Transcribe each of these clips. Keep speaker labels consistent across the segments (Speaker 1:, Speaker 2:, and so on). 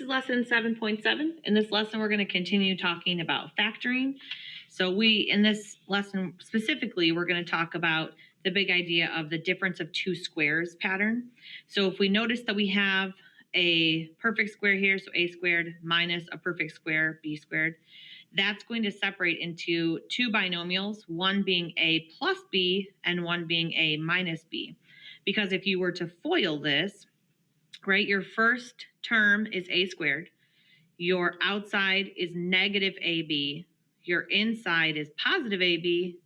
Speaker 1: is lesson 7.7. In this lesson, we're going to continue talking about factoring. So in this lesson specifically, we're going to talk about the big idea of the difference of two squares pattern. So if we notice that we have a perfect square here, so a squared minus a perfect square, b squared, that's going to separate into two binomials, one being a plus b and one being a minus b. Because if you were to FOIL this, right, your first term is a squared, your outside is negative ab, your inside is positive ab,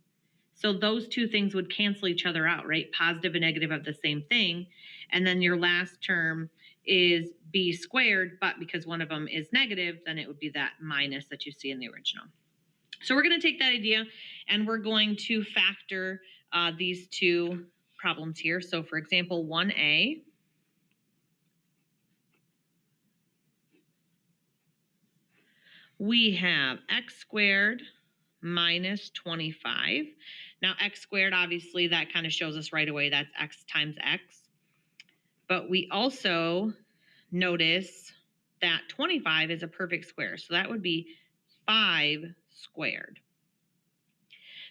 Speaker 1: so those two things would cancel each other out, right? Positive and negative have the same thing. And then your last term is b squared, but because one of them is negative, then it would be that minus that you see in the original. So we're going to take that idea and we're going to factor these two problems here. So for example, 1a, we have x squared minus 25. Now x squared, obviously that kind of shows us right away that's x times x. But we also notice that 25 is a perfect square. So that would be 5 squared.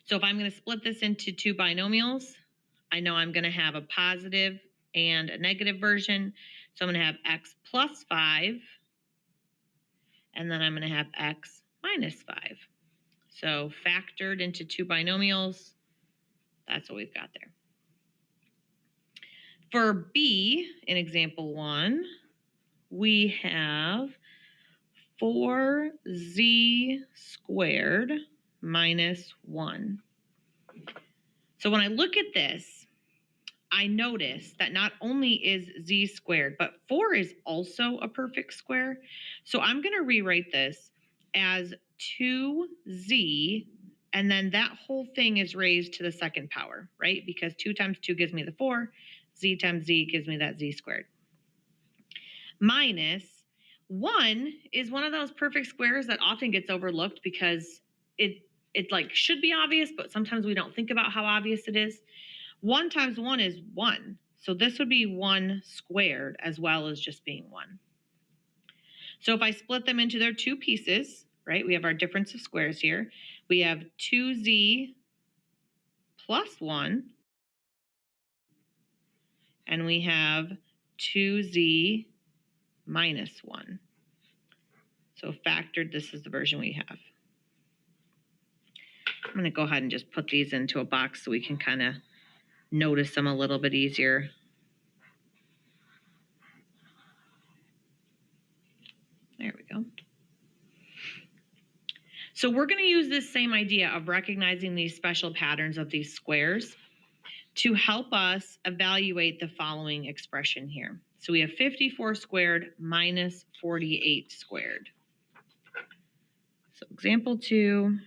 Speaker 1: So if I'm going to split this into two binomials, I know I'm going to have a positive and a negative version. So I'm going to have x plus 5, and then I'm going to have x minus 5. So factored into two binomials, that's what we've got there. For b, in example 1, we have 4z squared minus 1. So when I look at this, I notice that not only is z squared, but 4 is also a perfect square. So I'm going to rewrite this as 2z, and then that whole thing is raised to the second power, right? Because 2 times 2 gives me the 4, z times z gives me that z squared. Minus 1 is one of those perfect squares that often gets overlooked because it like should be obvious, but sometimes we don't think about how obvious it is. 1 times 1 is 1. So this would be 1 squared as well as just being 1. So if I split them into their two pieces, right, we have our difference of squares here. We have 2z plus 1, and we have 2z minus 1. So factored, this is the version we have. I'm going to go ahead and just put these into a box so we can kind of notice them a little bit easier. There we go. So we're going to use this same idea of recognizing these special patterns of these squares to help us evaluate the following expression here. So we have 54 squared minus 48 squared. So example 2,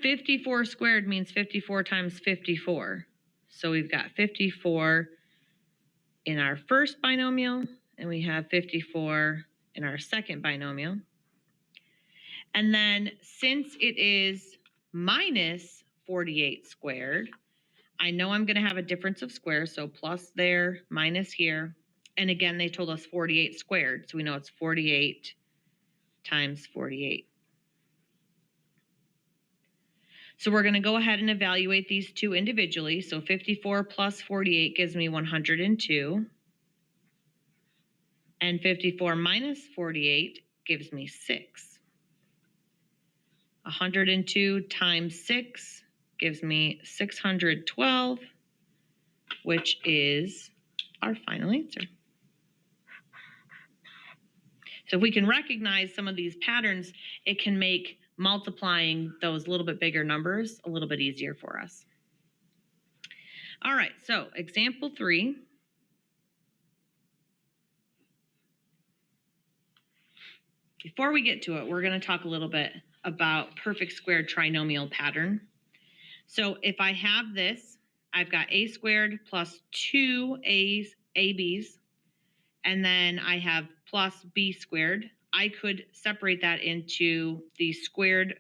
Speaker 1: 54 squared means 54 times 54. So we've got 54 in our first binomial, and we have 54 in our second binomial. And then since it is minus 48 squared, I know I'm going to have a difference of squares, so plus there, minus here. And again, they told us 48 squared, so we know it's 48 times 48. So we're going to go ahead and evaluate these two individually. So 54 plus 48 gives me 102. And 54 minus 48 gives me 6. 102 times 6 gives me 612, which is our final answer. So if we can recognize some of these patterns, it can make multiplying those little bit bigger numbers a little bit easier for us. All right, so example 3. Before we get to it, we're going to talk a little bit about perfect squared trinomial pattern. So if I have this, I've got a squared plus 2 ab's, and then I have plus b squared. I could separate that into the squared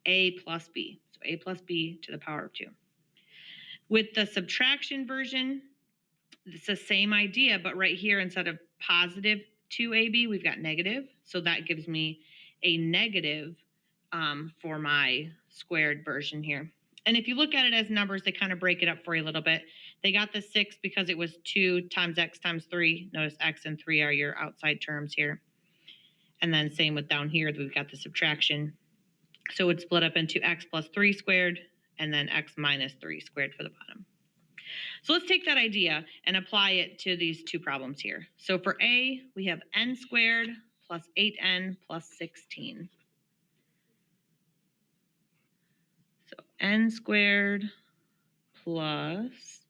Speaker 1: a plus b. So a plus b to the power of 2. With the subtraction version, it's the same idea, but right here, instead of positive 2ab, we've got negative. So that gives me a negative for my squared version here. And if you look at it as numbers, they kind of break it up for you a little bit. They got the 6 because it was 2 times x times 3. Notice x and 3 are your outside terms here. And then same with down here, we've got the subtraction. So it's split up into x plus 3 squared and then x minus 3 squared for the bottom. So let's take that idea and apply it to these two problems here. So for A, we have n squared plus 8n plus 16. So n squared plus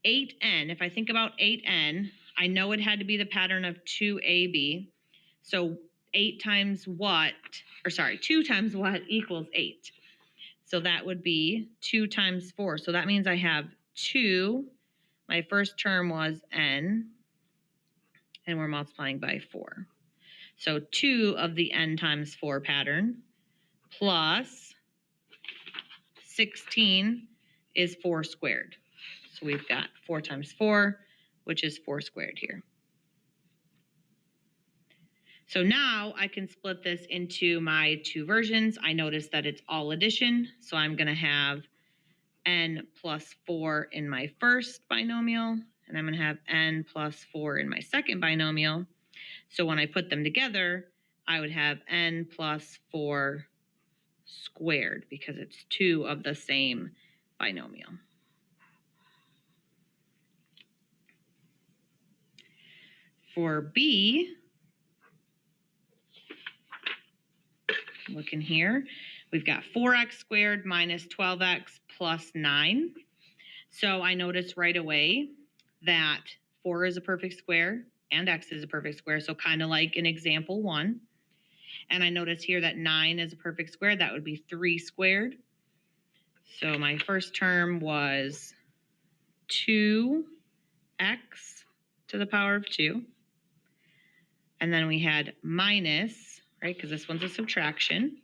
Speaker 1: 8n. If I think about 8n, I know it had to be the pattern of 2ab. So 2 times what equals 8. So that would be 2 times 4. So that means I have 2. My first term was n, and we're multiplying by 4. So 2 of the n times 4 pattern plus 16 is 4 squared. So we've got 4 times 4, which is 4 squared here. So now I can split this into my two versions. I notice that it's all addition. So I'm going to have n plus 4 in my first binomial, and I'm going to have n plus 4 in my second binomial. So when I put them together, I would have n plus 4 squared because it's 2 of the same binomial. For B, looking here, we've got 4x squared minus 12x plus 9. So I notice right away that 4 is a perfect square and x is a perfect square, so kind of like in example 1. And I notice here that 9 is a perfect square. That would be 3 squared. So my first term was 2x to the power of 2. And then we had minus, right, because this one's a subtraction.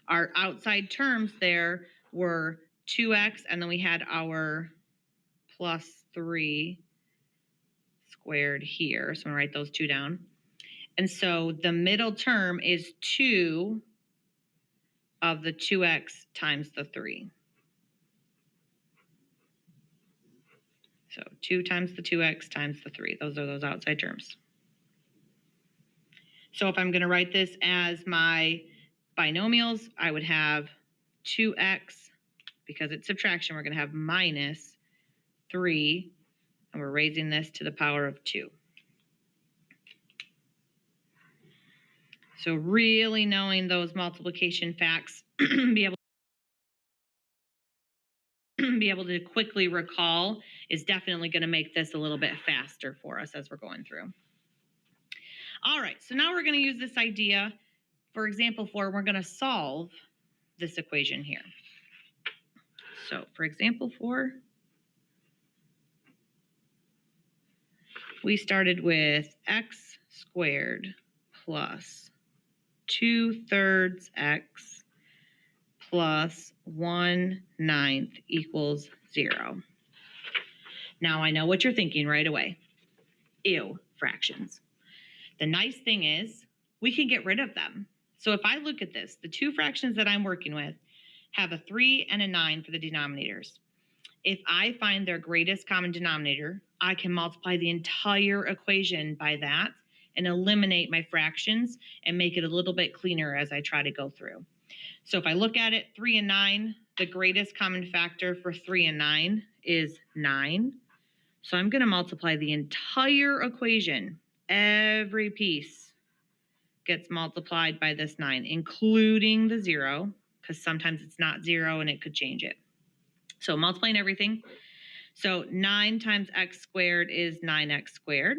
Speaker 1: Our outside terms there were 2x, and then we had our plus 3 squared here. So I'm going to write those two down. And so the middle term is 2 of the 2x times the 3. So 2 times the 2x times the 3. Those are those outside terms. So if I'm going to write this as my binomials, I would have 2x, because it's subtraction, we're going to have minus 3, and we're raising this to the power of 2. So really knowing those multiplication facts, be able to quickly recall is definitely going to make this a little bit faster for us as we're going through. All right, so now we're going to use this idea. For example 4, we're going to solve this equation here. So for example 4, we started with x squared plus 2/3 x plus 1/9 equals 0. Now I know what you're thinking right away. Ew, fractions. The nice thing is we can get rid of them. So if I look at this, the two fractions that I'm working with have a 3 and a 9 for the denominators. If I find their greatest common denominator, I can multiply the entire equation by that and eliminate my fractions and make it a little bit cleaner as I try to go through. So if I look at it, 3 and 9, the greatest common factor for 3 and 9 is 9. So I'm going to multiply the entire equation. Every piece gets multiplied by this 9, including the 0, because sometimes it's not 0 and it could change it. So multiplying everything. So 9 times x squared is 9x squared.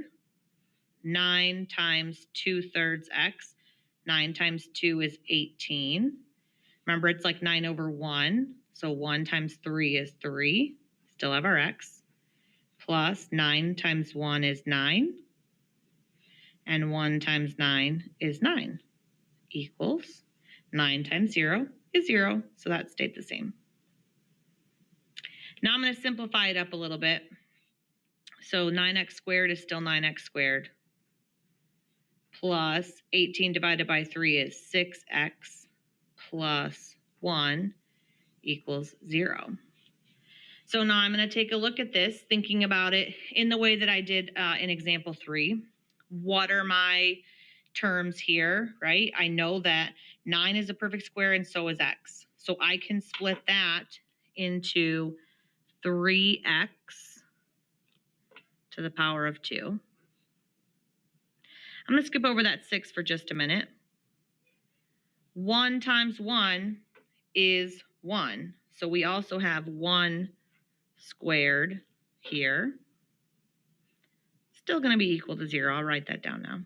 Speaker 1: 9 times 2/3 x. 9 times 2 is 18. Remember, it's like 9 over 1. So 1 times 3 is 3. Still have our x. Plus 9 times 1 is 9. And 1 times 9 is 9. Equals 9 times 0 is 0. So that stayed the same. Now I'm going to simplify it up a little bit. So 9x squared is still 9x squared. Plus 18 divided by 3 is 6x plus 1 equals 0. So now I'm going to take a look at this, thinking about it in the way that I did in example 3. What are my terms here, right? I know that 9 is a perfect square and so is x. So I can split that into 3x to the power of 2. I'm going to skip over that 6 for just a minute. 1 times 1 is 1. So we also have 1 squared here. Still going to be equal to 0. I'll write that down now.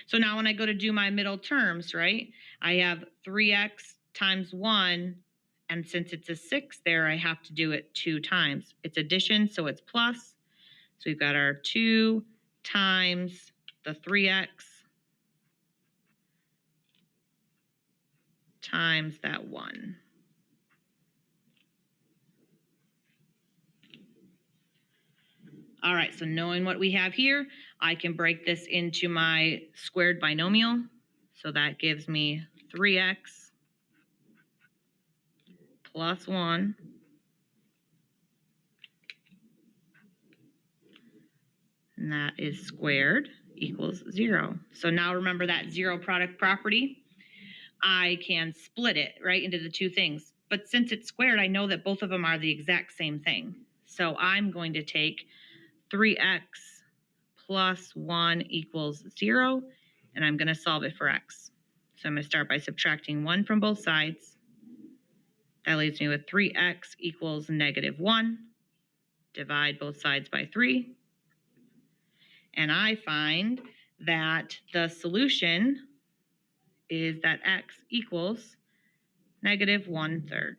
Speaker 1: So now when I go to do my middle terms, right, I have 3x times 1. And since it's a 6 there, I have to do it 2 times. It's addition, so it's plus. So we've got our 2 times the 3x times that 1. All right, so knowing what we have here, I can break this into my squared binomial. So that gives me 3x plus 1 and that is squared equals 0. So now remember that zero product property. I can split it, right, into the two things. But since it's squared, I know that both of them are the exact same thing. So I'm going to take 3x plus 1 equals 0, and I'm going to solve it for x. So I'm going to start by subtracting 1 from both sides. That leaves me with 3x equals negative 1. Divide both sides by 3. And I find that the solution is that x equals negative 1/3.